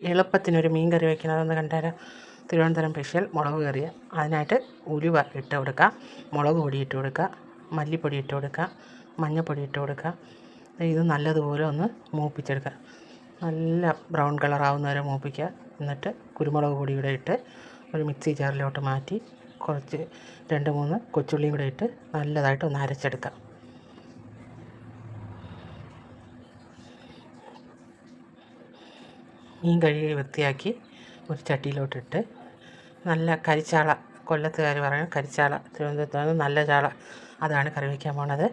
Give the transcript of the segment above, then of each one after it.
എളുപ്പത്തിനൊരു മീൻ കറി വയ്ക്കുന്നതെന്ന് കണ്ടാൽ തിരുവനന്തപുരം സ്പെഷ്യൽ മുളക് കറി. അതിനായിട്ട് ഉലുവ ഇട്ട് കൊടുക്കുക, മുളക് പൊടി ഇട്ട് കൊടുക്കുക, മല്ലിപ്പൊടി ഇട്ട് കൊടുക്കുക, മഞ്ഞൾപ്പൊടി ഇട്ട് കൊടുക്കുക. ഇത് നല്ലതുപോലെ ഒന്ന് മൂപ്പിച്ചെടുക്കുക. നല്ല ബ്രൗൺ കളറാവുന്നവരെ മൂപ്പിക്കുക. എന്നിട്ട് കുരുമുളക് പൊടി കൂടെ ഇട്ട് ഒരു മിക്സി ജാറിലോട്ട് മാറ്റി കുറച്ച് 2-3 കൊച്ചുള്ളിയും കൂടെ ഇട്ട് നല്ലതായിട്ട് ഒന്ന് അരച്ചെടുക്കുക. മീൻ കഴുകി വൃത്തിയാക്കി ഒരു ചട്ടിയിലോട്ടിട്ട് നല്ല കരിച്ചാള, കൊല്ലത്തുകാർ പറയുന്നത് കരിച്ചാള, തിരുവനന്തപുരത്ത് നല്ല ചാള, അതാണ് കറി വയ്ക്കാൻ പോണത്.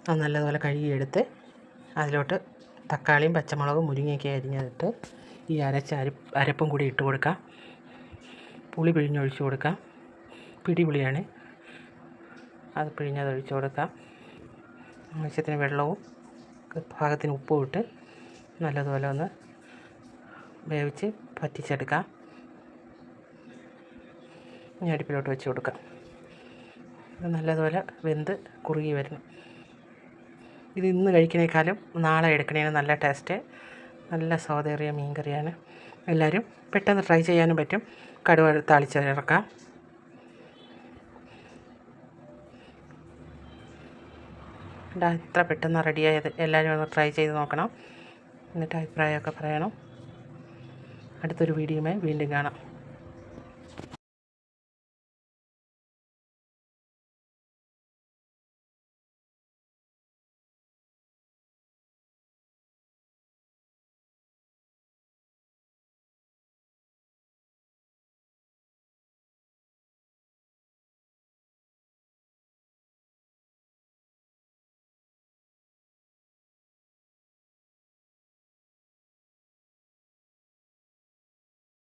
അത് നല്ലതുപോലെ കഴുകിയെടുത്ത് അതിലോട്ട് തക്കാളിയും പച്ചമുളകും മുരിങ്ങയൊക്കെ അരിഞ്ഞിട്ട് ഈ അരപ്പും കൂടി ഇട്ട് കൊടുക്കാം. പുളി പിഴിഞ്ഞൊഴിച്ച് കൊടുക്കാം. പിടിപുളിയാണ്, അത് പിഴിഞ്ഞതൊഴിച്ച് കൊടുക്കാം. ആവശ്യത്തിന് വെള്ളവും പാകത്തിന് ഉപ്പും ഇട്ട് നല്ലതുപോലെ ഒന്ന് വേവിച്ച് പറ്റിച്ചെടുക്കാം. ഇനി അടുപ്പിലോട്ട് വെച്ച് കൊടുക്കാം. ഇത് നല്ലതുപോലെ വെന്ത് കുറുകി വരണം. ഇത് ഇന്ന് കഴിക്കുന്നേക്കാളും നാളെ എടുക്കണേന് നല്ല ടേസ്റ്റ്, നല്ല സ്വാദേറിയ മീൻ കറിയാണ്. എല്ലാവരും പെട്ടെന്ന് ട്രൈ ചെയ്യാനും പറ്റും. കടുക് താളിച്ചിറക്കാം. ഇത്ര പെട്ടെന്ന് റെഡിയായത്. എല്ലാവരും ഒന്ന് ട്രൈ ചെയ്ത് നോക്കണം. എന്നിട്ട് അഭിപ്രായമൊക്കെ പറയണം. അടുത്തൊരു വീഡിയോയുമായി വീണ്ടും കാണാം.